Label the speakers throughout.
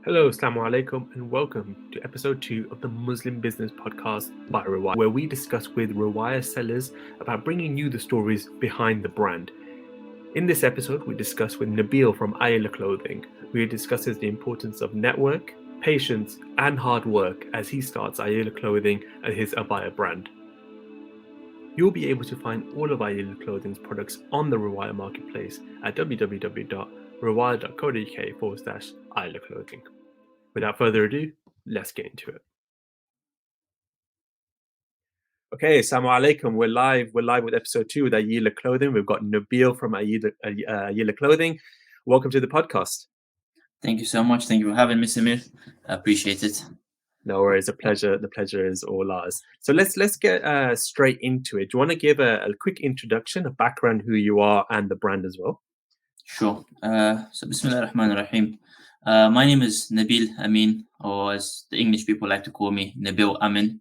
Speaker 1: Hello, Assalamu alaikum, and welcome to episode 2 of the Muslim Business Podcast by Riwaya, where we discuss with Riwaya sellers about bringing you the stories behind the brand. In this episode, we discuss with Nabil from Ayela Clothing, who discusses the importance of network, patience, and hard work as he starts Ayela Clothing and his abaya brand. You'll be able to find all of Ayela Clothing's products on the Riwaya marketplace at www.riwaya.co.uk/Ayela Clothing. Without further ado, let's get into it. Okay, assalamu alaikum. We're live. We're live with episode 2 with Ayela Clothing. We've got Nabil from Ayela Clothing. Welcome to the podcast.
Speaker 2: Thank you so much. Thank you for having me, Samir. I appreciate it.
Speaker 1: No worries, a pleasure. The pleasure is all ours. So let's get straight into it. Do you want to give a quick introduction, a background, who you are, and the brand as well?
Speaker 2: Sure. So Bismillah ar-Rahman ar-Rahim. My name is Nabil Amin, or as the English people like to call me, Nabil Amin.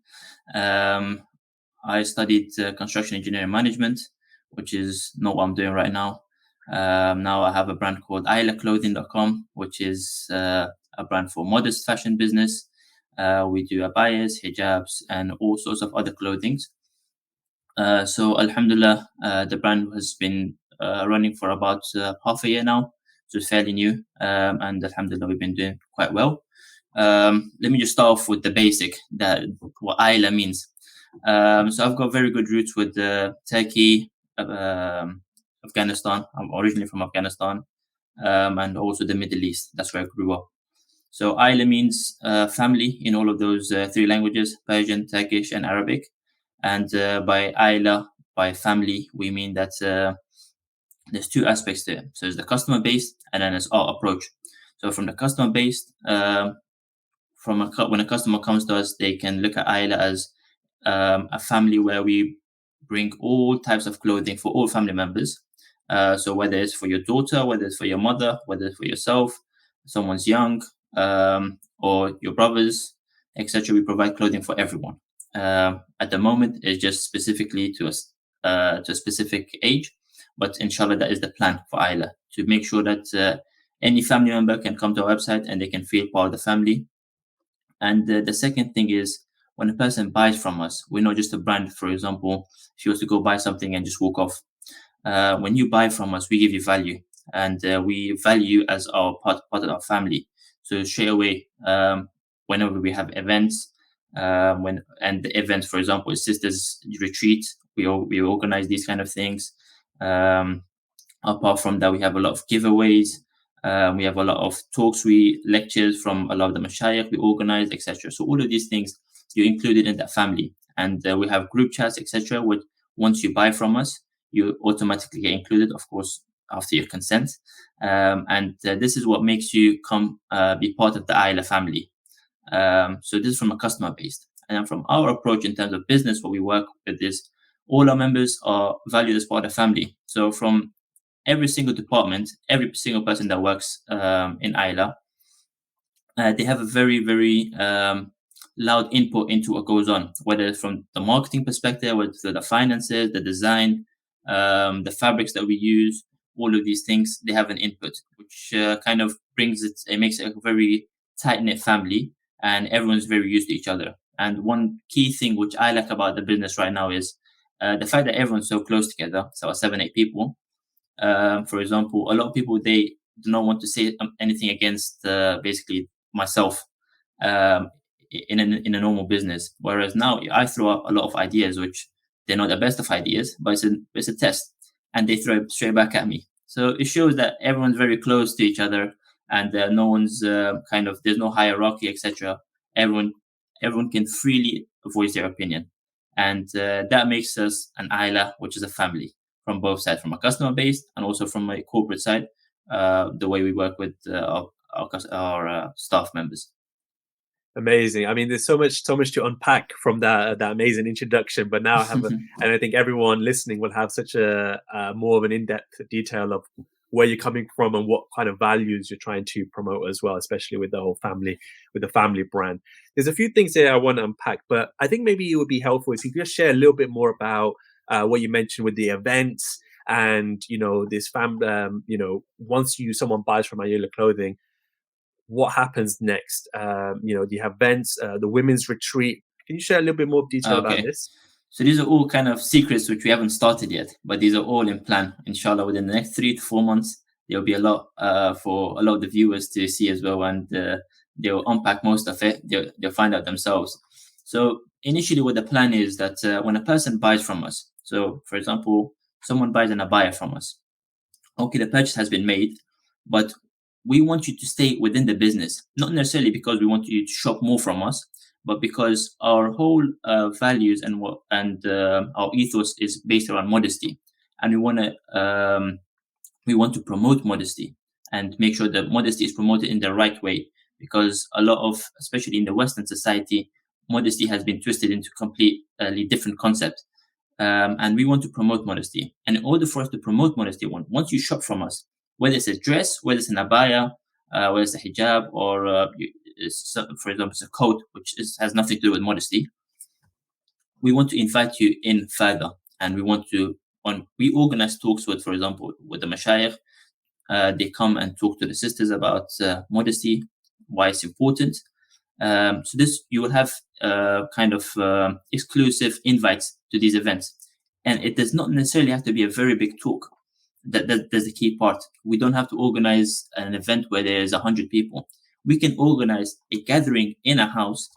Speaker 2: I studied construction engineering management, which is not what I'm doing right now. Now I have a brand called AyelaClothing.com, which is a brand for modest fashion business. We do abayas, hijabs, and all sorts of other clothings. So Alhamdulillah, the brand has been running for about half a year now, so it's fairly new, and Alhamdulillah, we've been doing quite well. Let me just start off with the basic, that what Ayla means. So I've got very good roots with Turkey, Afghanistan. I'm originally from Afghanistan, and also the Middle East. That's where I grew up. So Ayla means family in all of those three languages: Persian, Turkish, and Arabic. And by Ayla, by family, we mean that there's two aspects there. So there's the customer base, and then there's our approach. So from the customer base, when a customer comes to us, they can look at Ayla as a family where we bring all types of clothing for all family members. So whether it's for your daughter, whether it's for your mother, whether it's for yourself, someone's young, or your brothers, etc., we provide clothing for everyone. At the moment, it's just specifically to a specific age, but inshallah, that is the plan for Ayla, to make sure that any family member can come to our website and they can feel part of the family. And the second thing is, when a person buys from us, we're not just a brand. For example, if you were to go buy something and just walk off, when you buy from us, we give you value, and we value you as our part of our family. So straight away, whenever we have events, and the events, for example, is sisters retreat, we organize these kind of things. Apart from that, we have a lot of giveaways. We have a lot of talks, lectures from a lot of the mashayikh we organize, etc. So all of these things you included in that family, and we have group chats, etc. Which once you buy from us, you automatically get included, of course, after your consent. And this is what makes you come be part of the Ayla family. So this is from a customer base. And then from our approach in terms of business, what we work with is all our members are valued as part of the family. So from every single department, every single person that works in Ayla, they have a very, very loud input into what goes on, whether it's from the marketing perspective, whether it's the finances, the design, the fabrics that we use, all of these things, they have an input, which kind of it makes it a very tight-knit family, and everyone's very used to each other. And one key thing which I like about the business right now is the fact that everyone's so close together. So 7, 8 people. For example, a lot of people, they do not want to say anything against basically myself in a normal business. Whereas now I throw out a lot of ideas which they're not the best of ideas, but it's a test, and they throw it straight back at me. So it shows that everyone's very close to each other, and no one's there's no hierarchy, etc. Everyone can freely voice their opinion, and that makes us an Ayla, which is a family from both sides, from a customer base and also from a corporate side. The way we work with our staff members.
Speaker 1: Amazing. I mean, there's so much to unpack from that amazing introduction. But now I have, and I think everyone listening will have such a more of an in-depth detail of where you're coming from and what kind of values you're trying to promote as well, especially with the whole family, with the family brand. There's a few things there I want to unpack, but I think maybe it would be helpful if you could just share a little bit more about what you mentioned with the events and this once someone buys from Ayela Clothing, what happens next? Do you have events, the women's retreat? Can you share a little bit more detail about
Speaker 2: Okay.
Speaker 1: this?
Speaker 2: So these are all kind of secrets which we haven't started yet, but these are all in plan. Inshallah, within the next 3 to 4 months, there will be a lot for a lot of the viewers to see as well, and they'll unpack most of it. They'll find out themselves. So initially, what the plan is that when a person buys from us, so for example, someone buys an abaya from us. Okay, the purchase has been made, but we want you to stay within the business, not necessarily because we want you to shop more from us, but because our whole values and our ethos is based around modesty, and we want to promote modesty and make sure that modesty is promoted in the right way, because a lot of, especially in the Western society, modesty has been twisted into completely different concepts, and we want to promote modesty. And in order for us to promote modesty, once you shop from us, whether it's a dress, whether it's an abaya, whether it's a hijab, or for example, it's a coat, has nothing to do with modesty, we want to invite you in further. And we organize talks with, for example, with the mashayikh. They come and talk to the sisters about modesty, why it's important. So this you will have kind of exclusive invites to these events, and it does not necessarily have to be a very big talk. That's the key part. We don't have to organize an event where there's 100 people. We can organize a gathering in a house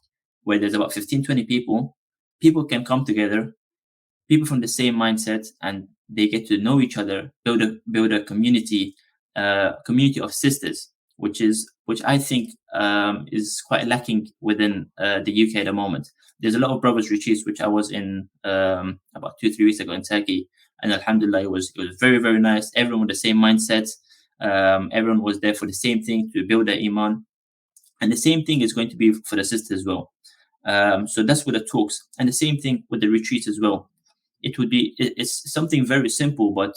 Speaker 2: where there's about 15, 20 people. People can come together, people from the same mindset, and they get to know each other, build a community of sisters, which I think is quite lacking within the UK at the moment. There's a lot of brothers retreats which I was in about 2 3 weeks ago in Turkey, and Alhamdulillah, it was very very nice. Everyone with the same mindset. Everyone was there for the same thing, to build their iman, and the same thing is going to be for the sisters as well. So that's with the talks, and the same thing with the retreats as well. It's something very simple, but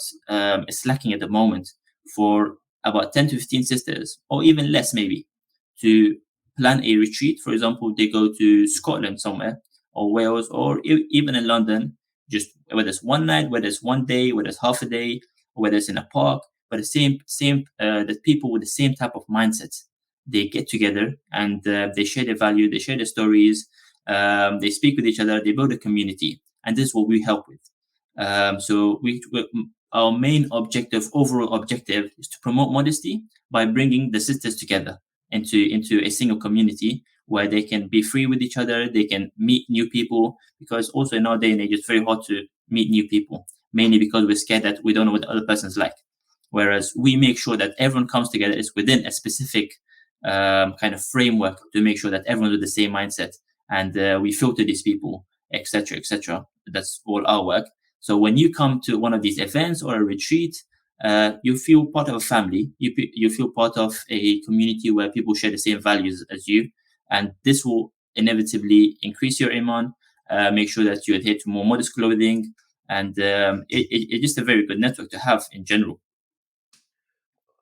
Speaker 2: it's lacking at the moment for about 10 to 15 sisters, or even less maybe, to plan a retreat. For example, they go to Scotland somewhere, or Wales, or even in London, just whether it's one night, whether it's one day, whether it's half a day, or whether it's in a park, but the people with the same type of mindsets, they get together, and they share their value, they share their stories, they speak with each other, they build a community, and this is what we help with. Our main overall objective, is to promote modesty by bringing the sisters together into a single community where they can be free with each other, they can meet new people, because also in our day and age it's very hard to meet new people, mainly because we're scared that we don't know what the other person's like. Whereas we make sure that everyone comes together is within a specific kind of framework, to make sure that everyone's with the same mindset, and we filter these people, etc., etc. That's all our work. So when you come to one of these events or a retreat, you feel part of a family. You feel part of a community where people share the same values as you, and this will inevitably increase your iman. Make sure that you adhere to more modest clothing, and it's just a very good network to have in general.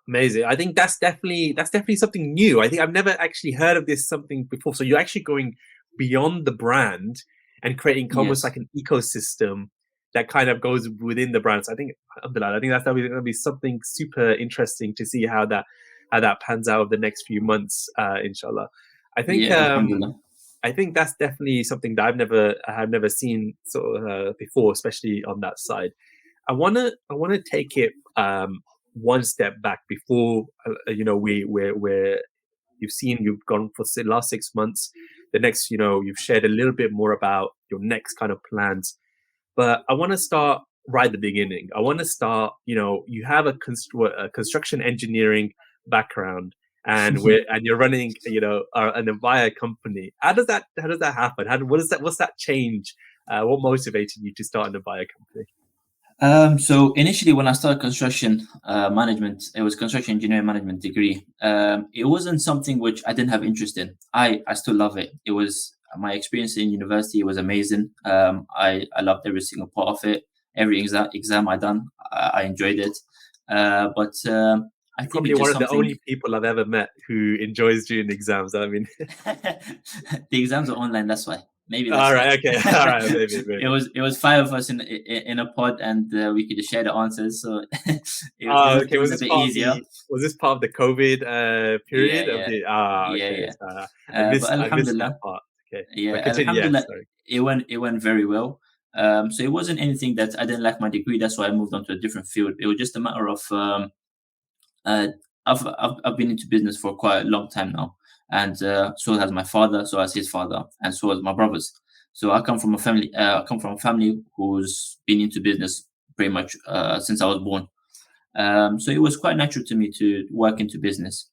Speaker 1: Amazing. I think that's definitely something new. I think I've never actually heard of this something before. So you're actually going beyond the brand and creating almost
Speaker 2: Yes.
Speaker 1: like an ecosystem that kind of goes within the brand. So I think, alhamdulillah, I think that's going to be something super interesting to see how that pans out over the next few months, inshallah. I think
Speaker 2: Yeah, alhamdulillah.
Speaker 1: I think that's definitely something that I have never seen sort of before, especially on that side. I wanna take it one step back before we're you've gone for the last 6 months. The next, you've shared a little bit more about your next kind of plans, but I want to start right at the beginning. I want to start. You have a construction engineering background, and you're running, an Avaya company. How does that happen? What's that change? What motivated you to start an Avaya company?
Speaker 2: So initially, when I started construction management, it was construction engineering management degree. It wasn't something which I didn't have interest in. I still love it. It was my experience in university was amazing. I loved every single part of it. Every exam I done, I enjoyed it. But I
Speaker 1: You're
Speaker 2: think
Speaker 1: probably
Speaker 2: it's
Speaker 1: one
Speaker 2: just
Speaker 1: of the
Speaker 2: something.
Speaker 1: only people I've ever met who enjoys doing exams. I mean,
Speaker 2: The exams are online. That's why. Maybe
Speaker 1: All
Speaker 2: that's it.
Speaker 1: right. Okay. All right. Maybe. Maybe.
Speaker 2: It was five of us in a pod, and we could just share the answers. So
Speaker 1: Okay.
Speaker 2: it was a bit easier.
Speaker 1: Was this part of the COVID
Speaker 2: Yeah,
Speaker 1: period of
Speaker 2: yeah,
Speaker 1: the?
Speaker 2: yeah,
Speaker 1: Okay.
Speaker 2: yeah.
Speaker 1: So
Speaker 2: But
Speaker 1: I missed that
Speaker 2: Alhamdulillah,
Speaker 1: part. Okay.
Speaker 2: yeah,
Speaker 1: But continue. Yeah.
Speaker 2: Alhamdulillah,
Speaker 1: Sorry.
Speaker 2: it went very well. So it wasn't anything that I didn't like my degree. That's why I moved on to a different field. It was just a matter of uh, I've been into business for quite a long time now, and so has my father, so has his father, and so has my brothers. So I come from a family. I come from a family who's been into business pretty much since I was born. So it was quite natural to me to work into business.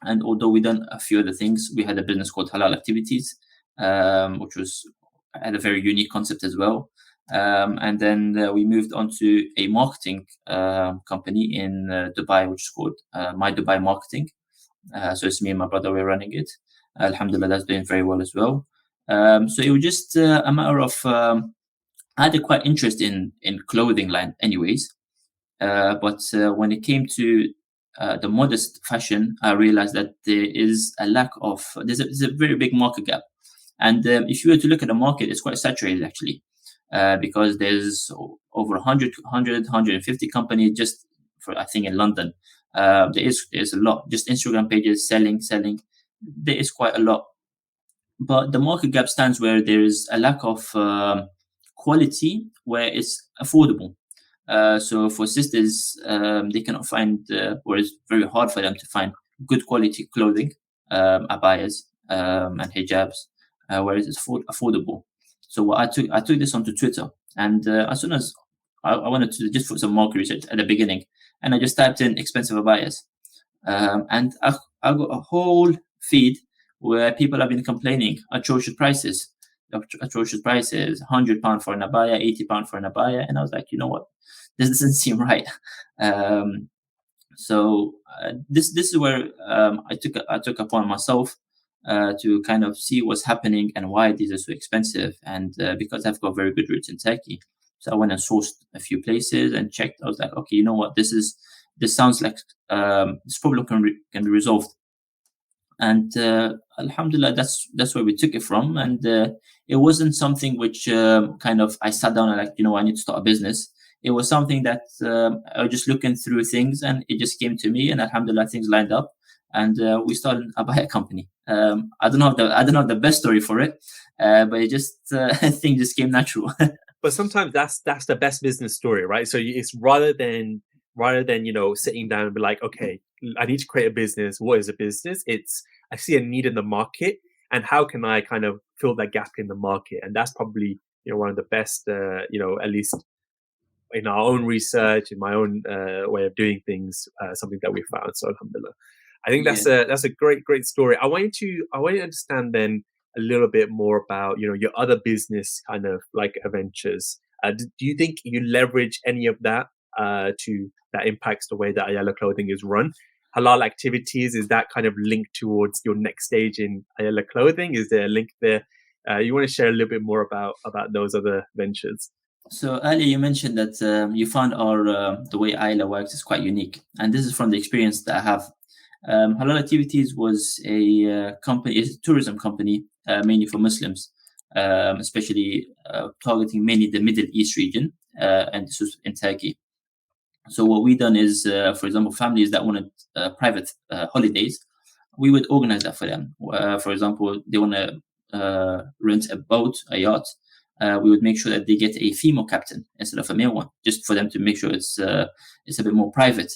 Speaker 2: And although we done a few other things, we had a business called Halal Activities, which was had a very unique concept as well. And then we moved on to a marketing company in Dubai, which is called My Dubai Marketing. So it's me and my brother, we're running it. Alhamdulillah, that's doing very well as well. So it was just a matter of I had a quite interest in clothing line, anyways. But when it came to the modest fashion, I realized that there is a lack of there's a very big market gap, and if you were to look at the market, it's quite saturated actually, because there's over 150 companies just for I think in London. There's a lot just Instagram pages selling. There is quite a lot, but the market gap stands where there is a lack of quality where it's affordable. So for sisters, they cannot find, or it's very hard for them to find good quality clothing, abayas and hijabs, whereas it's affordable. So what I took this onto Twitter, and as soon as I wanted to just put some market research at the beginning, and I just typed in expensive abayas, and I got a whole feed where people have been complaining atrocious prices, atrocious prices, £100 for an abaya, £80 for an abaya, and I was like, you know what, this doesn't seem right. Um, this is where I took upon myself to kind of see what's happening and why these are so expensive, and because I've got very good roots in Turkey, so I went and sourced a few places and checked. I was like, okay, you know what, this sounds like this problem can be resolved, and alhamdulillah, that's where we took it from. And it wasn't something which kind of I sat down and like, you know, I need to start a business. It was something that I was just looking through things, and it just came to me, and alhamdulillah, things lined up, and we started a buyer company. I don't have the best story for it, but it just thing just came natural.
Speaker 1: But sometimes that's the best business story, right? So it's rather than sitting down and be like, okay, I need to create a business. What is a business? It's I see a need in the market, and how can I kind of fill that gap in the market? And that's probably one of the best, at least in our own research, in my own way of doing things, something that we found. So alhamdulillah. I think
Speaker 2: Yeah.
Speaker 1: that's a great story. I want you to understand then a little bit more about your other business kind of like ventures. Do you think you leverage any of that to that impacts the way that Ayala Clothing is run? Halal activities, is that kind of linked towards your next stage in Ayala Clothing? Is there a link there? You want to share a little bit more about those other ventures?
Speaker 2: So earlier you mentioned that you found our the way Ayla works is quite unique, and this is from the experience that I have. Halal Activities was a company, is a tourism company mainly for Muslims, especially targeting mainly the Middle East region, and this was in Turkey. So what we done is, for example, families that wanted private holidays, we would organize that for them. For example, they want to rent a boat, a yacht. We would make sure that they get a female captain instead of a male one, just for them to make sure it's a bit more private.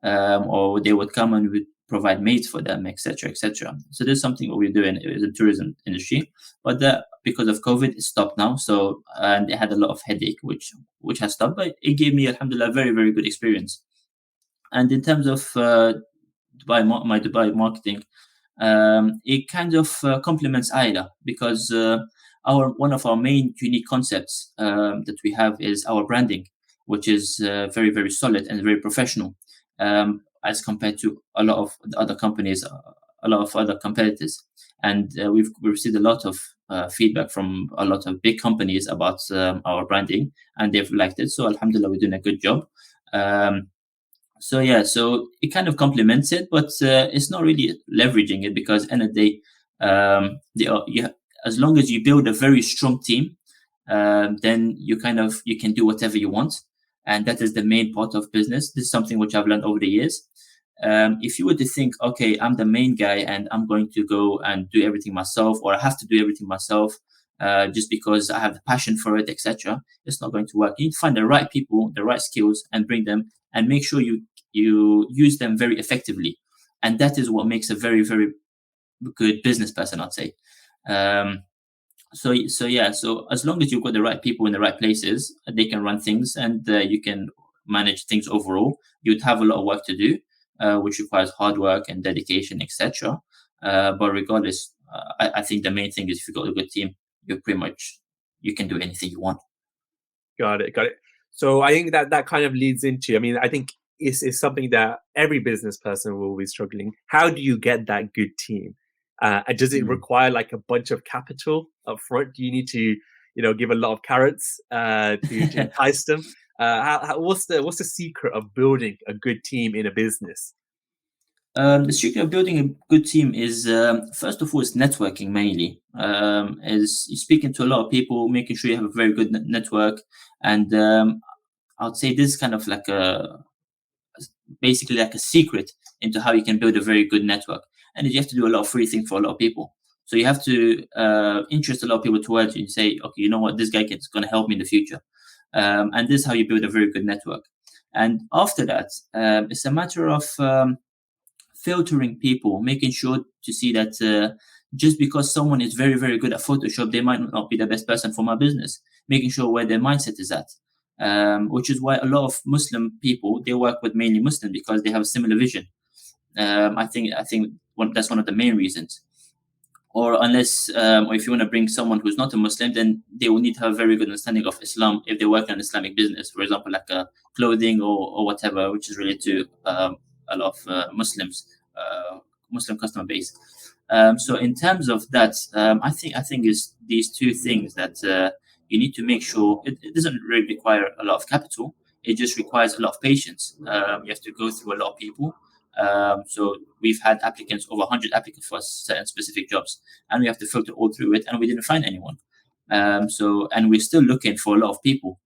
Speaker 2: Or they would come and we would provide mates for them, etc., etc. So there's something what we're doing in the tourism industry, but that because of COVID, it stopped now. So and they had a lot of headache, which has stopped, but it gave me, alhamdulillah, a very very good experience. And in terms of my Dubai marketing, it kind of complements AIDA because our one of our main unique concepts that we have is our branding, which is very very solid and very professional, as compared to a lot of the other companies, a lot of other competitors. And we've received a lot of feedback from a lot of big companies about our branding, and they've liked it. So alhamdulillah, we're doing a good job. Um, so yeah, so it kind of complements it, but it's not really leveraging it because end of the day, they are, yeah, as long as you build a very strong team, then you can do whatever you want, and that is the main part of business. This is something which I've learned over the years. If you were to think, okay, I'm the main guy and I'm going to go and do everything myself, or I have to do everything myself just because I have the passion for it, etc., it's not going to work. You need to find the right people, the right skills, and bring them, and make sure you use them very effectively. And that is what makes a very, very good business person, I'd say. Um, so yeah, so as long as you've got the right people in the right places, they can run things, and you can manage things overall. You'd have a lot of work to do, which requires hard work and dedication, etc. But regardless, I think the main thing is if you've got a good team, you're pretty much you can do anything you want.
Speaker 1: Got it. Got it. So I think that that kind of leads into, I mean, I think is something that every business person will be struggling. How do you get that good team? And does it
Speaker 2: Mm.
Speaker 1: require like a bunch of capital up front? Do you need to, give a lot of carrots to entice them? What's the secret of building a good team in a business?
Speaker 2: The secret of building a good team is first of all, it's networking mainly. Is you speaking to a lot of people, making sure you have a very good network, and I'd say this is kind of like a basically like a secret into how you can build a very good network. And you have to do a lot of free things for a lot of people. So you have to interest a lot of people towards you and say, okay, you know what, this guy is going to help me in the future. And this is how you build a very good network. And after that, it's a matter of filtering people, making sure to see that just because someone is very, very good at Photoshop, they might not be the best person for my business. Making sure where their mindset is at, which is why a lot of Muslim people they work with mainly Muslim because they have a similar vision. I think that's one of the main reasons. Or if you want to bring someone who's not a Muslim, then they will need to have a very good understanding of Islam if they work in Islamic business, for example, like clothing or whatever, which is related to a lot of Muslim customer base. So in terms of that, I think is these two things that you need to make sure it doesn't really require a lot of capital. It just requires a lot of patience. You have to go through a lot of people. So we've had applicants, over 100 applicants for certain specific jobs, and we have to filter all through it, and we didn't find anyone. And we're still looking for a lot of people.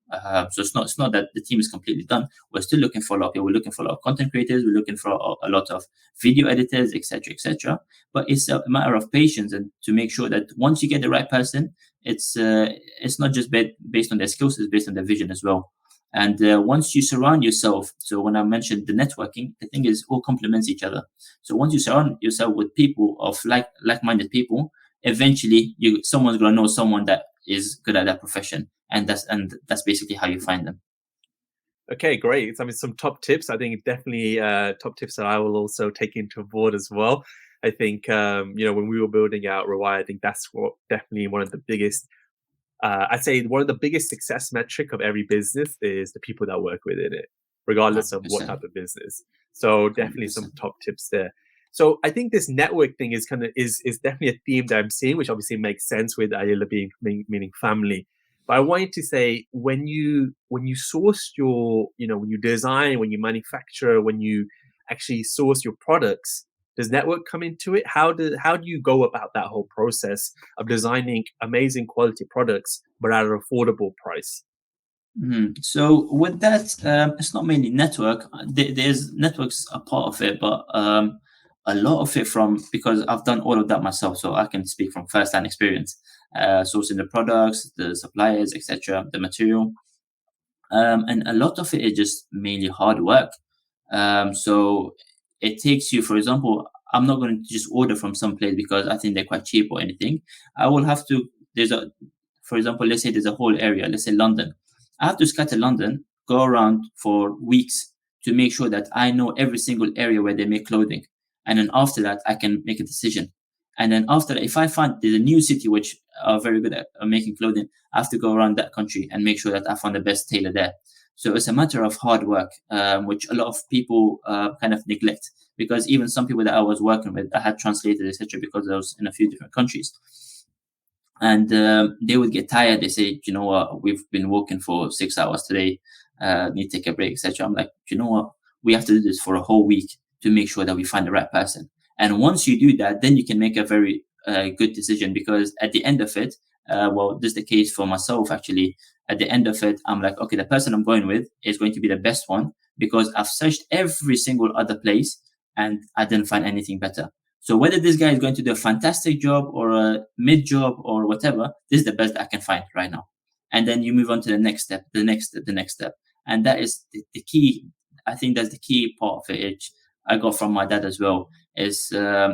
Speaker 2: So it's not that the team is completely done. We're still looking for a lot of people. We're looking for a lot of content creators. We're looking for a lot of video editors, etc., etc. But it's a matter of patience and to make sure that once you get the right person, it's not just based on their skills, it's based on their vision as well. And once you surround yourself, so when I mentioned the networking, the thing is all complements each other. So once you surround yourself with people of like-minded people, eventually someone's gonna know someone that is good at that profession, and that's basically how you find them.
Speaker 1: Okay, great. I mean, some top tips. I think definitely top tips that I will also take into board as well. I think when we were building out Riwaya, I think that's what definitely one of the biggest. I'd say one of the biggest success metric of every business is the people that work within it, regardless of what
Speaker 2: 100%.
Speaker 1: type of business. So definitely some
Speaker 2: 100%.
Speaker 1: top tips there. So I think this network thing is is definitely a theme that I'm seeing, which obviously makes sense with Ayela being meaning family. But I wanted to say when you source your when you design, when you manufacture, when you actually source your products, does network come into it? How do you go about that whole process of designing amazing quality products but at an affordable price?
Speaker 2: So with that, it's not mainly network. There's networks a part of it, but a lot of it from because I've done all of that myself, so I can speak from first-hand experience, sourcing the products, the suppliers, etc., the material, and a lot of it is just mainly hard work. So it takes you, for example, I'm not going to just order from some place because I think they're quite cheap or anything. I will have to. For example, let's say there's a whole area, let's say London. I have to scatter London, go around for weeks to make sure that I know every single area where they make clothing. And then after that, I can make a decision. And then after that, if I find there's a new city which are very good at making clothing, I have to go around that country and make sure that I find the best tailor there. So it's a matter of hard work, which a lot of people kind of neglect because even some people that I was working with, I had translated, etc., because I was in a few different countries. And they would get tired. They say, you know what, we've been working for 6 hours today, need to take a break, etc. I'm like, you know what, we have to do this for a whole week to make sure that we find the right person. And once you do that, then you can make a very a good decision, because at the end of it, well, this is the case for myself actually. At the end of it, I'm like, okay, the person I'm going with is going to be the best one, because I've searched every single other place and I didn't find anything better. So whether this guy is going to do a fantastic job or a mid job or whatever, this is the best I can find right now. And then you move on to the next step, the next step, the next step. And that is the key. I think that's the key part of it. I got from my dad as well. Is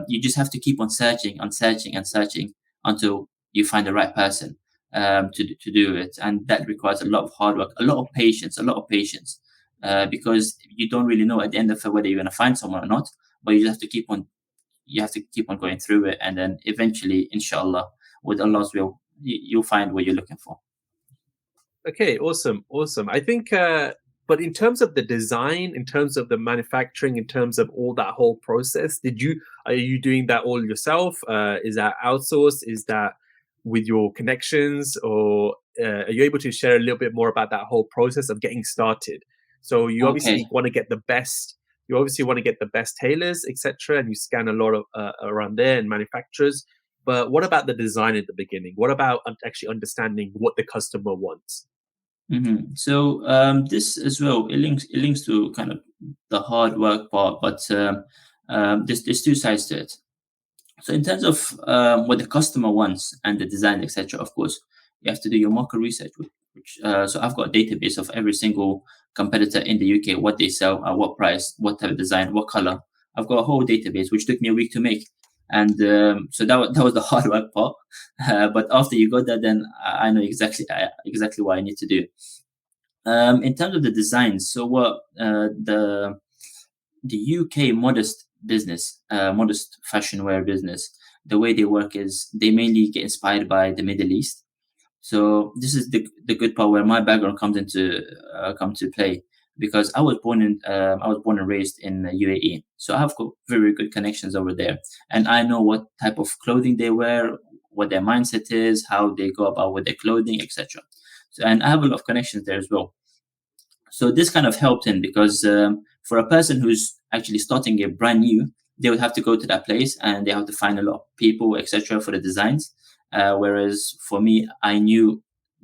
Speaker 2: you just have to keep on searching and searching and searching until you find the right person to do it. And that requires a lot of hard work, a lot of patience, a lot of patience. Because you don't really know at the end of it whether you're going to find someone or not, but you just have to keep on going through it, and then eventually, inshallah, with Allah's will, you'll find what you're looking for.
Speaker 1: Okay, awesome, awesome. I think, but in terms of the design, in terms of the manufacturing, in terms of all that whole process, are you doing that all yourself? Is that outsourced? Is that with your connections, or are you able to share a little bit more about that whole process of getting started? So you
Speaker 2: Okay.
Speaker 1: obviously want to get the best. You obviously want to get the best tailors, etc., and you scan a lot of around there and manufacturers. But what about the design at the beginning? What about actually understanding what the customer wants?
Speaker 2: So this as well, it links to kind of the hard work part, but there's two sides to it. So in terms of what the customer wants and the design, etc., of course, you have to do your market research. So I've got a database of every single competitor in the UK, what they sell, at what price, what type of design, what color. I've got a whole database, which took me a week to make. And so that was the hard work part. But after you got that, then I know exactly what I need to do. In terms of the designs, so what the UK modest fashion wear business, the way they work is they mainly get inspired by the Middle East. So this is the good part where my background comes to play, because I was born and raised in UAE, so I have got very good connections over there, and I know what type of clothing they wear, what their mindset is, how they go about with their clothing, etc. So, and I have a lot of connections there as well. So this kind of helped him, because for a person who's actually starting a brand new, they would have to go to that place and they have to find a lot of people, etc., for the designs. Whereas for me, I knew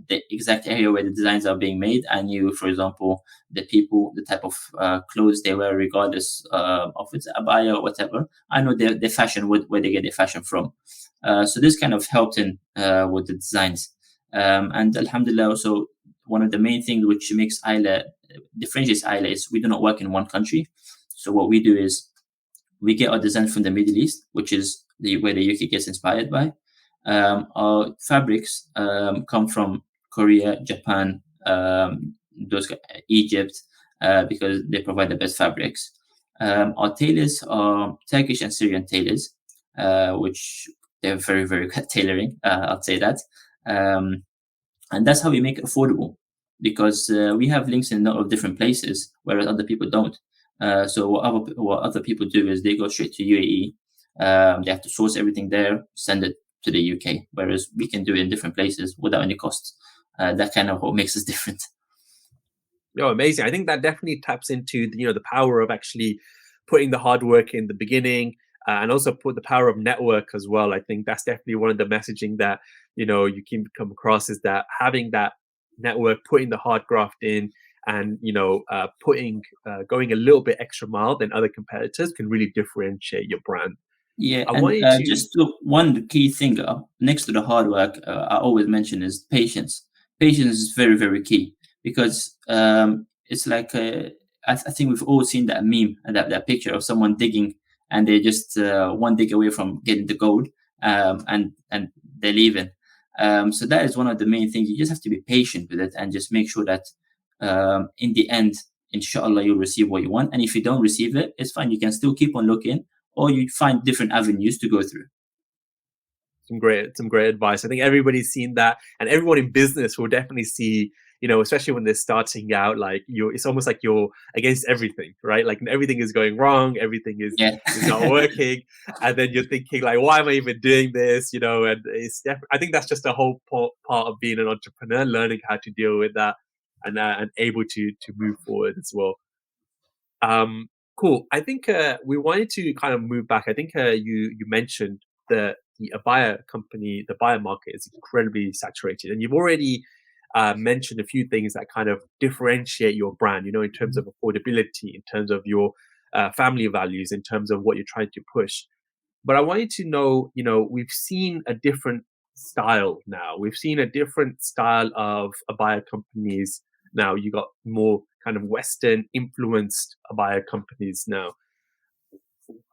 Speaker 2: the exact area where the designs are being made. I knew, for example, the people, the type of clothes they wear, regardless of it's abaya or whatever. I know their fashion, where they get their fashion from. So this kind of helped in with the designs. And Alhamdulillah, also one of the main things which makes Ayla differentiates Ayla is we do not work in one country. So what we do is we get our designs from the Middle East, which is where the UK gets inspired by. Our fabrics come from Korea, Japan, Egypt, because they provide the best fabrics. Our tailors are Turkish and Syrian tailors, which they're very, very good at tailoring. I'd say that. And that's how we make it affordable, because we have links in a lot of different places, whereas other people don't. So what other people do is they go straight to UAE. They have to source everything there, send it to the UK, whereas we can do it in different places without any costs. That kind of what makes us different.
Speaker 1: Oh, amazing. I think that definitely taps into the power of actually putting the hard work in the beginning, and also put the power of network as well. I think that's definitely one of the messaging that you can come across, is that having that network, putting the hard graft in, and putting going a little bit extra mile than other competitors can really differentiate your brand.
Speaker 2: Yeah,
Speaker 1: I
Speaker 2: and
Speaker 1: want you to.
Speaker 2: just one key thing next to the hard work, I always mention is patience. Patience is very, very key, because it's like I think we've all seen that meme and that picture of someone digging, and they're just one dig away from getting the gold, and they're leaving. So that is one of the main things. You just have to be patient with it and just make sure that in the end, inshallah, you'll receive what you want. And if you don't receive it, it's fine. You can still keep on looking, or you find different avenues to go through.
Speaker 1: Some great advice. I think everybody's seen that, and everyone in business will definitely see. Especially when they're starting out, like it's almost like you're against everything, right? Like everything is going wrong, everything
Speaker 2: Yeah.
Speaker 1: is not working, and then you're thinking like, why am I even doing this? And I think that's just a whole part of being an entrepreneur, learning how to deal with that, and able to move forward as well. Um, cool. I think we wanted to kind of move back. I think you mentioned the the abaya company, the abaya market is incredibly saturated. And you've already mentioned a few things that kind of differentiate your brand, in terms of affordability, in terms of your family values, in terms of what you're trying to push. But I wanted to know, we've seen a different style now. We've seen a different style of abaya companies now. You got more kind of Western influenced abaya companies now.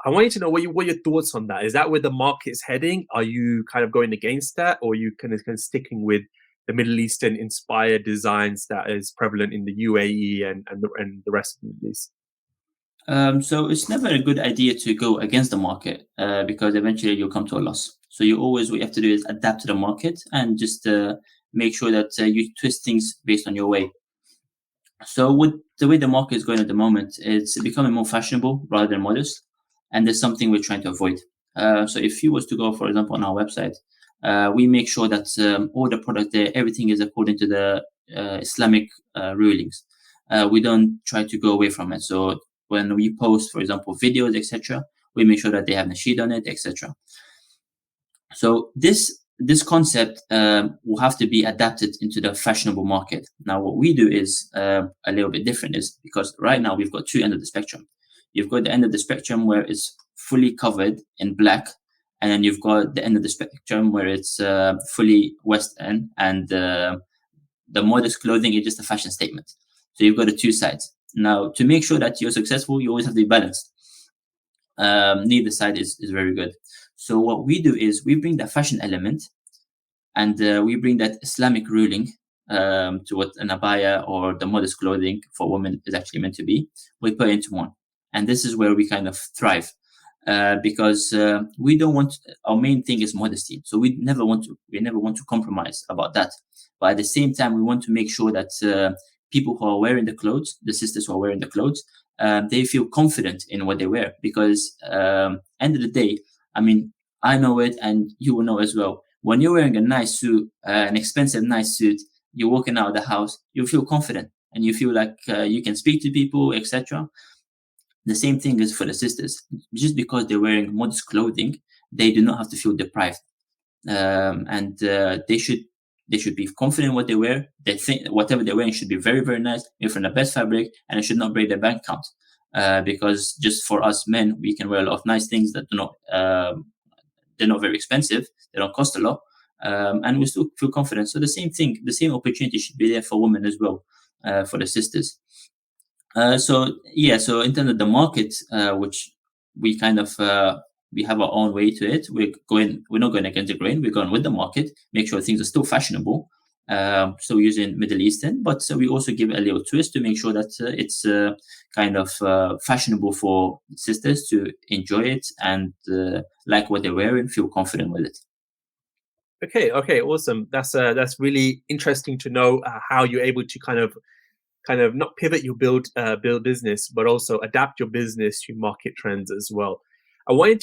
Speaker 1: I wanted to know what your thoughts on that. Is that where the market's heading? Are you kind of going against that, or are you kind of sticking with the Middle Eastern inspired designs that is prevalent in the UAE and the rest of the Middle East?
Speaker 2: So it's never a good idea to go against the market because eventually you'll come to a loss. So what you have to do is adapt to the market and just make sure that you twist things based on your way. So with the way the market is going at the moment, it's becoming more fashionable rather than modest, and there's something we're trying to avoid. So if you was to go, for example, on our website, we make sure that all the product there, everything is according to the Islamic rulings. We don't try to go away from it. So when we post, for example, videos, etc., we make sure that they have nasheed on it, etc. So this concept will have to be adapted into the fashionable market. Now, what we do is a little bit different, is because right now we've got two ends of the spectrum. You've got the end of the spectrum where it's fully covered in black, and then you've got the end of the spectrum where it's fully Western, and the modest clothing is just a fashion statement. So you've got the two sides. Now, to make sure that you're successful, you always have to be balanced. Neither side is very good. So what we do is we bring that fashion element, and we bring that Islamic ruling to what an abaya or the modest clothing for women is actually meant to be. We put into one, and this is where we kind of thrive because we don't want. Our main thing is modesty, so we never want to compromise about that. But at the same time, we want to make sure that people who are wearing the clothes, the sisters who are wearing the clothes, they feel confident in what they wear, because end of the day, I mean, I know it and you will know as well. When you're wearing a nice suit, an expensive nice suit, you're walking out of the house, you feel confident and you feel like you can speak to people, etc. The same thing is for the sisters. Just because they're wearing modest clothing, they do not have to feel deprived, and they should be confident in what they wear. They think whatever they're wearing should be very, very nice, made from the best fabric, and it should not break their bank account. Because just for us men, we can wear a lot of nice things that do not they're not very expensive, they don't cost a lot, and we still feel confident. So the same thing, the same opportunity should be there for women as well, for the sisters. So in terms of the market, which we kind of we have our own way to it. We're not going against the grain. We're going with the market. Make sure things are still fashionable. So we're using Middle Eastern, but we also give it a little twist to make sure that it's kind of fashionable for sisters to enjoy it and like what they're wearing, feel confident with it.
Speaker 1: Okay, awesome. That's really interesting to know how you're able to kind of not pivot your build business, but also adapt your business to market trends as well. I wanted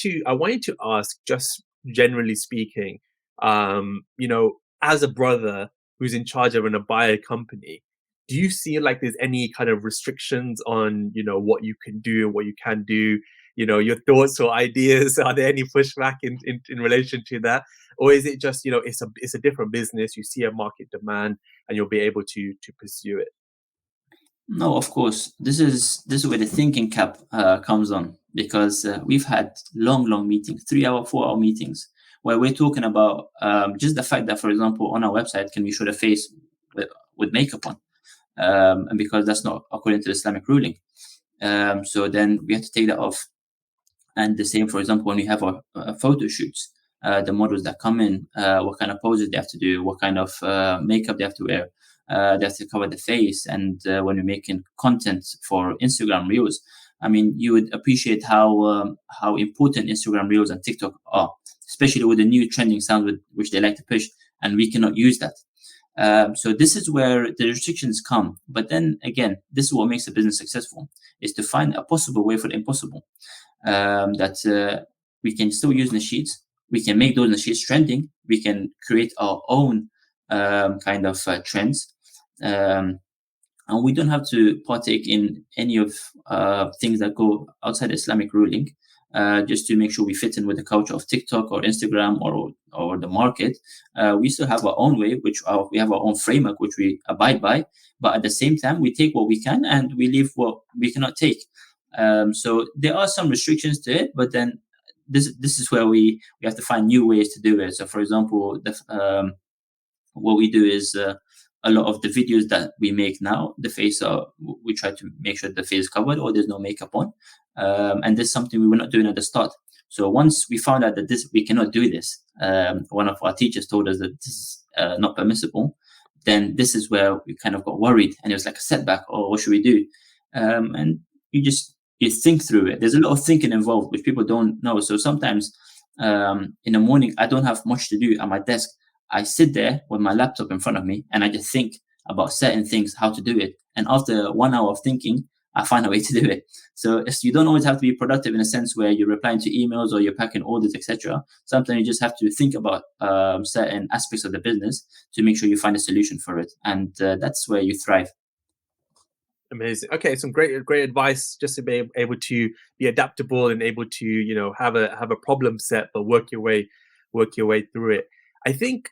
Speaker 1: to ask, just generally speaking, as a brother who's in charge of an abaya company, do you see like there's any kind of restrictions on what you can do and what you can do? Your thoughts or ideas. Are there any pushback in relation to that, or is it just it's a different business? You see a market demand and you'll be able to pursue it.
Speaker 2: No, of course. This is where the thinking cap comes on, because we've had long meetings, 3 hour, 4 hour meetings, where we're talking about just the fact that, for example, on our website, can we show the face with makeup on? And because that's not according to the Islamic ruling. So then we have to take that off. And the same, for example, when we have our photo shoots, the models that come in, what kind of poses they have to do, what kind of makeup they have to wear. They have to cover the face. And when we're making content for Instagram Reels, I mean, you would appreciate how important Instagram Reels and TikTok are, especially with the new trending sounds which they like to push, and we cannot use that. So this is where the restrictions come. But then again, this is what makes a business successful, is to find a possible way for the impossible. That we can still use nasheeds. We can make those nasheeds trending. We can create our own kind of trends. And we don't have to partake in any of things that go outside Islamic ruling. just to make sure we fit in with the culture of TikTok or Instagram or the market. We still have our own way, we have our own framework which we abide by. But at the same time, we take what we can and we leave what we cannot take. So there are some restrictions to it, but then this is where we have to find new ways to do it. So, for example, what we do is a lot of the videos that we make now, we try to make sure the face is covered or there's no makeup on, and this is something we were not doing at the start. So once we found out that we cannot do this, one of our teachers told us that this is not permissible. Then this is where we kind of got worried, and it was like a setback. Oh, what should we do? And you think through it. There's a lot of thinking involved, which people don't know. So sometimes in the morning, I don't have much to do at my desk. I sit there with my laptop in front of me and I just think about certain things, how to do it. And after 1 hour of thinking, I find a way to do it. So you don't always have to be productive in a sense where you're replying to emails or you're packing orders, etc. Sometimes you just have to think about certain aspects of the business to make sure you find a solution for it. And that's where you thrive.
Speaker 1: Amazing. Okay, some great advice, just to be able to be adaptable and able to have a problem set, but work your way through it. I think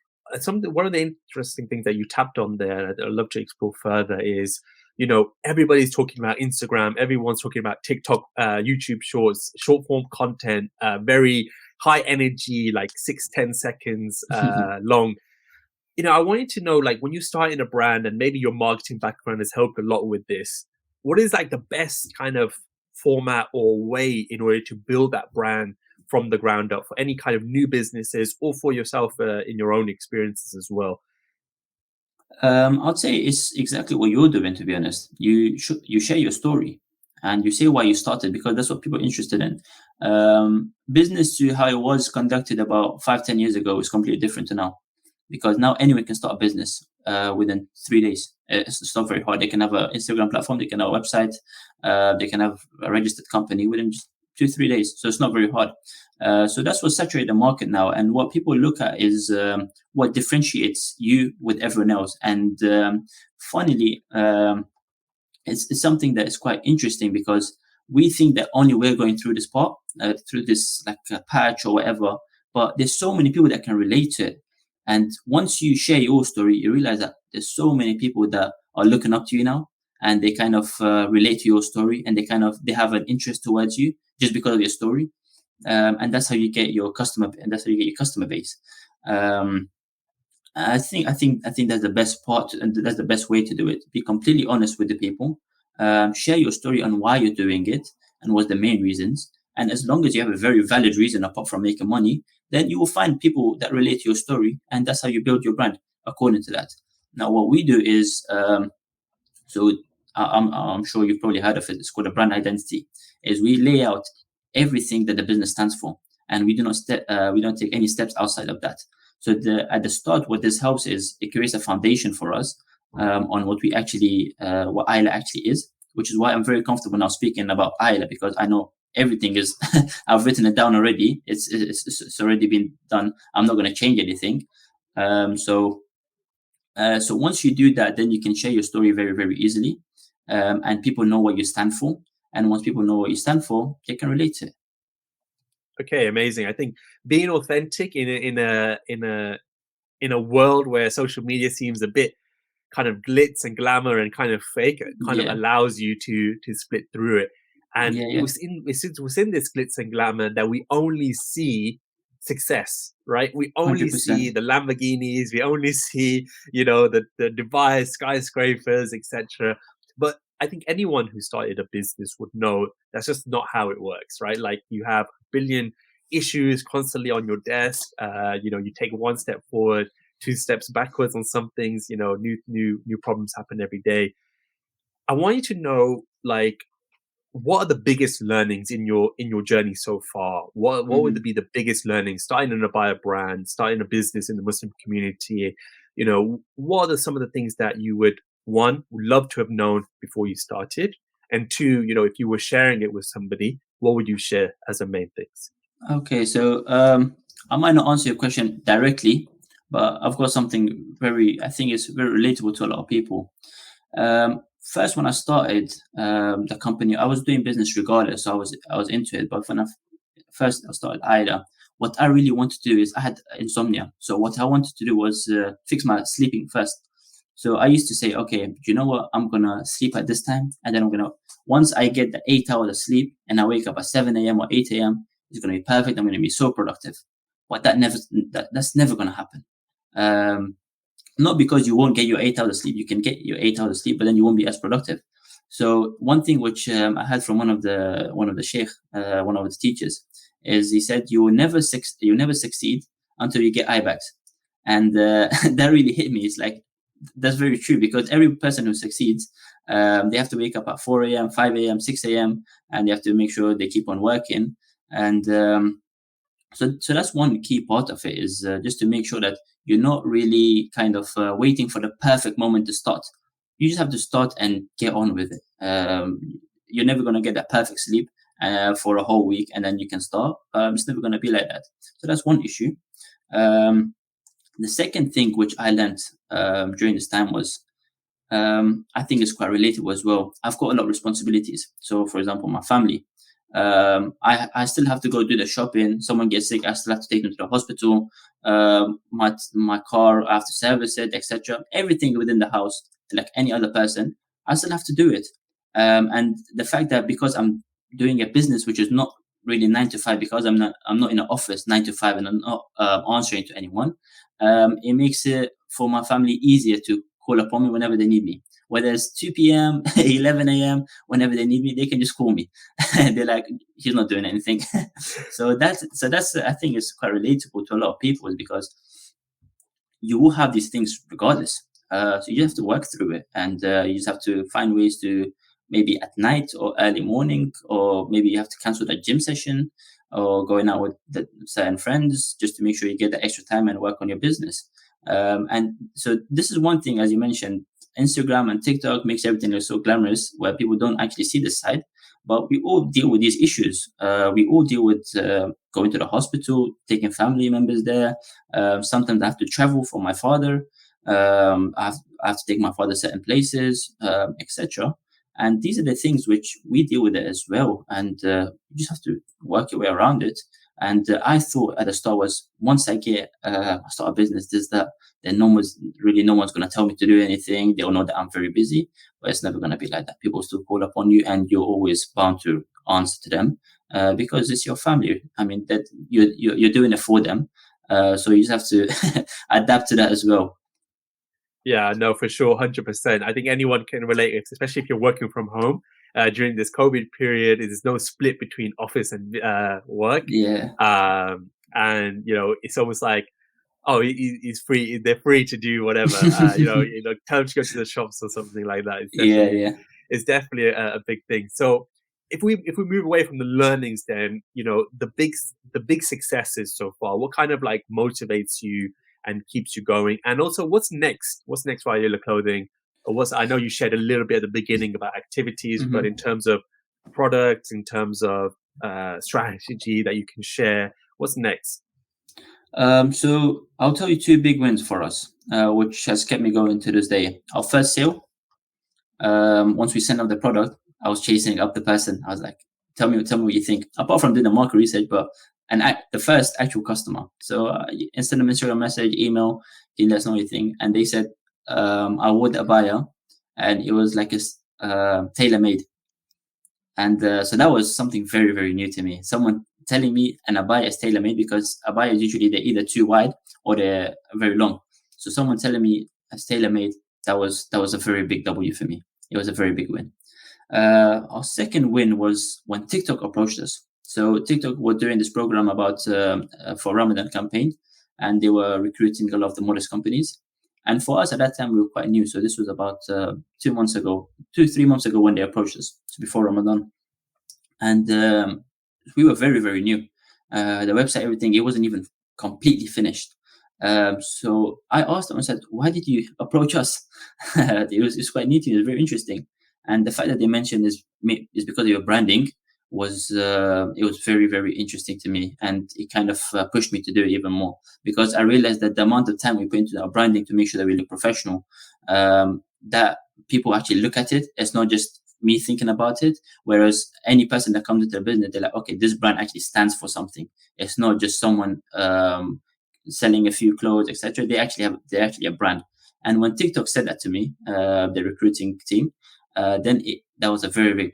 Speaker 1: one of the interesting things that you tapped on there that I'd love to explore further is everybody's talking about Instagram, everyone's talking about TikTok, YouTube Shorts, short form content, very high energy, like 6-10 seconds long. I wanted to know, like, when you start in a brand and maybe your marketing background has helped a lot with this, what is like the best kind of format or way in order to build that brand from the ground up for any kind of new businesses or for yourself in your own experiences as well?
Speaker 2: I'd say it's exactly what you're doing, to be honest. You share your story and you say why you started, because that's what people are interested in. Business to how it was conducted about 5-10 years ago is completely different to now, because now anyone can start a business within 3 days. It's not very hard. They can have an Instagram platform, they can have a website, they can have a registered company within just 2-3 days. So it's not very hard. So that's what saturated the market now. And what people look at is what differentiates you with everyone else. And funnily, it's something that is quite interesting, because we think that only we're going through this part, through this like patch or whatever, but there's so many people that can relate to it. And once you share your story, you realize that there's so many people that are looking up to you now, and they kind of relate to your story, and they have an interest towards you just because of your story. And that's how you get your customer, and that's how you get your customer base. I think that's the best part, and that's the best way to do it. Be completely honest with the people. Share your story on why you're doing it and what's the main reasons. And as long as you have a very valid reason apart from making money, then you will find people that relate to your story, and that's how you build your brand according to that. Now, what we do is, so I'm sure you've probably heard of it. It's called a brand identity. Is we lay out everything that the business stands for, and we don't take any steps outside of that. So at the start, what this helps is it creates a foundation for us on what Ayela actually is, which is why I'm very comfortable now speaking about Ayela, because I know everything is I've written it down already. It's already been done. I'm not going to change anything. So once you do that, then you can share your story very, very easily, and people know what you stand for. And once people know what you stand for, they can relate to it.
Speaker 1: Okay, amazing. I think being authentic in a world where social media seems a bit kind of glitz and glamour and kind of fake, it kind of allows you to split through it. And it was in this glitz and glamour that we only see success, right? We only
Speaker 2: 100%.
Speaker 1: see the Lamborghinis, we only see the Dubai skyscrapers, etc. But I think anyone who started a business would know that's just not how it works, right? Like, you have a billion issues constantly on your desk. You take one step forward, 2 steps backwards on some things. New problems happen every day. I want you to know, like, what are the biggest learnings in your journey so far? What would be the biggest learnings starting an abaya brand, starting a business in the Muslim community? What are some of the things that you would love to have known before you started, and two, if you were sharing it with somebody, what would you share as the main things?
Speaker 2: Okay, so I might not answer your question directly, but I've got something I think is very relatable to a lot of people. First, when I started the company, I was doing business regardless, so I was into it. But first I started Ayela, what I really wanted to do is I had insomnia. So what I wanted to do was fix my sleeping first. So I used to say, okay, you know what? I'm gonna sleep at this time, and then I'm gonna once I get the 8 hours of sleep and I wake up at 7 a.m. or 8 a.m., it's gonna be perfect. I'm gonna be so productive. But that's never gonna happen. Um, Not because you won't get your 8 hours of sleep. You can get your 8 hours of sleep, but then you won't be as productive. So one thing which I heard from one of the sheikh, one of the teachers, is he said you will never succeed until you get eye bags, and that really hit me. It's like that's very true because every person who succeeds, they have to wake up at 4 a.m., 5 a.m., 6 a.m., and they have to make sure they keep on working. And so that's one key part of it is just to make sure that you're not really kind of waiting for the perfect moment to start. You just have to start and get on with it. You're never going to get that perfect sleep for a whole week and then you can start. It's never going to be like that. So that's one issue. The second thing which I learned during this time was I think it's quite relatable as well. I've got a lot of responsibilities. So, for example, my family. I still have to go do the shopping. Someone gets sick, I still have to take them to the hospital. My car, I have to service it, etc. Everything within the house, like any other person, I still have to do it. And the fact that because I'm doing a business which is not really 9 to 5, because I'm not in an office 9 to 5 and I'm not answering to anyone, it makes it for my family easier to call upon me whenever they need me. Whether it's 2 p.m., 11 a.m., whenever they need me, they can just call me. They're like, he's not doing anything. So that's I think it's quite relatable to a lot of people is because you will have these things regardless. So you have to work through it, and you just have to find ways to maybe at night or early morning, or maybe you have to cancel that gym session or going out with certain friends just to make sure you get the extra time and work on your business. And so this is one thing, as you mentioned, Instagram and TikTok makes everything look so glamorous where people don't actually see this side. But we all deal with these issues. We all deal with going to the hospital, taking family members there. Sometimes I have to travel for my father. I have to take my father certain places, etc. And these are the things which we deal with it as well. And you just have to work your way around it. And I thought at the start was once I start a business, then no one's going to tell me to do anything. They'll know that I'm very busy, but it's never going to be like that. People still call upon you, and you're always bound to answer to them because it's your family. I mean, that you're doing it for them, so you just have to adapt to that as well.
Speaker 1: Yeah, no, for sure, 100%. I think anyone can relate, especially if you're working from home during this COVID period. There's no split between office and work,
Speaker 2: Yeah,
Speaker 1: and it's almost like, oh, he's free. They're free to do whatever. Tell him to go to the shops or something like that.
Speaker 2: yeah, yeah.
Speaker 1: It's definitely a big thing. So if we move away from the learnings, then the big successes so far. What kind of like motivates you and keeps you going? And also, what's next? What's next for Ayela Clothing? Or I know you shared a little bit at the beginning about activities, but in
Speaker 2: Mhm.
Speaker 1: terms of products, in terms of strategy that you can share, what's next?
Speaker 2: So I'll tell you two big wins for us, which has kept me going to this day. Our first sale, once we sent out the product, I was chasing up the person. I was like, tell me what you think. Apart from doing the market research, but the first actual customer. So instead of Instagram message, email, he let us know what you think. And they said, I would abaya, and it was like a tailor made. And so that was something very, very new to me. Someone telling me an abaya is tailor made because abaya is usually they're either too wide or they're very long. So someone telling me it's tailor made, that was a very big W for me. It was a very big win. Our second win was when TikTok approached us. So TikTok were doing this program about for Ramadan campaign, and they were recruiting a lot of the modest companies. And for us at that time, we were quite new. So this was about 2 months ago, 3 months ago when they approached us, so before Ramadan. And we were very, very new. The website, everything, it wasn't even completely finished. So I asked them, I said, why did you approach us? It's quite neat. It was very interesting. And the fact that they mentioned is because of your branding was it was very, very interesting to me. And it kind of pushed me to do it even more because I realized that the amount of time we put into our branding to make sure that we look professional, that people actually look at it. It's not just me thinking about it. Whereas any person that comes into the business, they're like, okay, this brand actually stands for something. It's not just someone selling a few clothes, etc. They're actually a brand. And when TikTok said that to me, the recruiting team, that was a very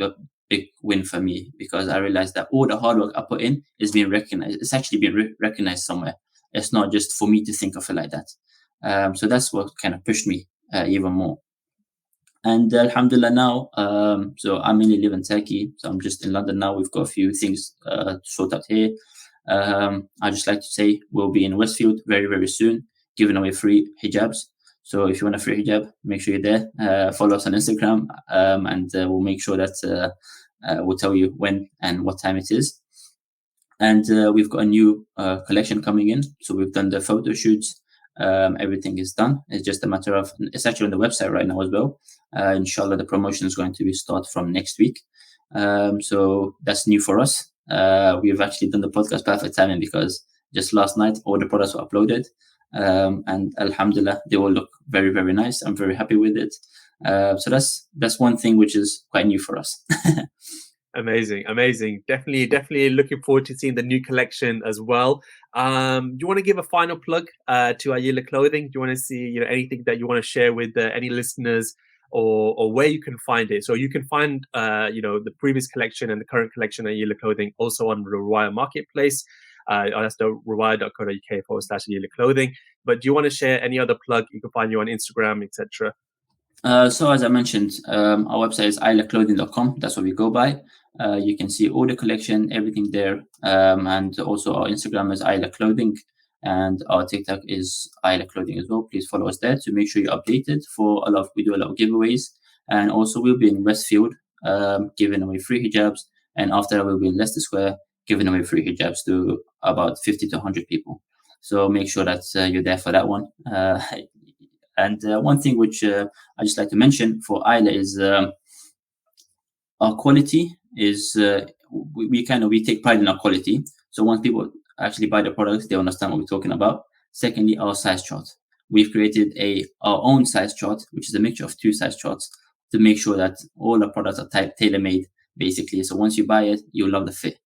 Speaker 2: big win for me, because I realized that all the hard work I put in is being recognized. It's actually being recognized somewhere. It's not just for me to think of it like that. So that's what kind of pushed me even more. And alhamdulillah now, so I mainly live in Turkey, so I'm just in London now. We've got a few things to sort out here. I just like to say we'll be in Westfield very, very soon, giving away free hijabs. So if you want a free hijab, make sure you're there. Follow us on Instagram, and we'll make sure that we'll tell you when and what time it is. And we've got a new collection coming in. So we've done the photo shoots. Everything is done. It's just a matter of, it's actually on the website right now as well. Inshallah, the promotion is going to be start from next week. So that's new for us. We've actually done the podcast perfect timing, because just last night all the products were uploaded. And alhamdulillah, they all look very, very nice. I'm very happy with it. So that's one thing which is quite new for us.
Speaker 1: Amazing. Definitely looking forward to seeing the new collection as well. Do you want to give a final plug to Ayela Clothing? Do you want to see anything that you want to share with any listeners, or where you can find it? So you can find the previous collection and the current collection of Ayela Clothing also on the Riwaya marketplace. That's the riwaya.co.uk/Ayela Clothing. But do you want to share any other plug? You can find you on Instagram, etc.
Speaker 2: So as I mentioned, our website is ayelaclothing.com. That's what we go by. You can see all the collection, everything there. And also our Instagram is Ayela Clothing, and our TikTok is Ayela Clothing as well. Please follow us there to make sure you're updated we do a lot of giveaways. And also we'll be in Westfield giving away free hijabs. And after that, we'll be in Leicester Square giving away free hijabs to about 50 to 100 people. So make sure that you're there for that one. And one thing which I just like to mention for Ayela is our quality is we take pride in our quality. So once people actually buy the products, they understand what we're talking about. Secondly, our size chart. We've created our own size chart, which is a mixture of two size charts, to make sure that all the products are tailor-made, basically. So once you buy it, you'll love the fit.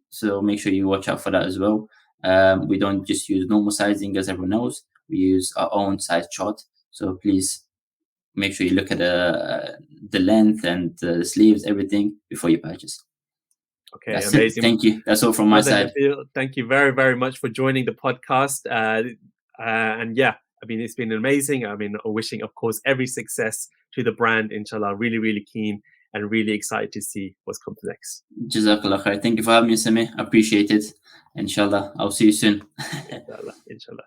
Speaker 2: So make sure you watch out for that as well. We don't just use normal sizing as everyone knows. We use our own size chart. So please make sure you look at the length and the sleeves, everything before you purchase.
Speaker 1: Okay,
Speaker 2: that's
Speaker 1: amazing.
Speaker 2: Thank you. That's all from my side.
Speaker 1: Nabil, thank you very, very much for joining the podcast. And yeah, I mean, it's been amazing. I mean, wishing, of course, every success to the brand, inshallah. Really, really keen and really excited to see what's come next.
Speaker 2: Jazakallah khair. Thank you for having me, Sami. I appreciate it. Inshallah, I'll see you soon.
Speaker 1: Inshallah.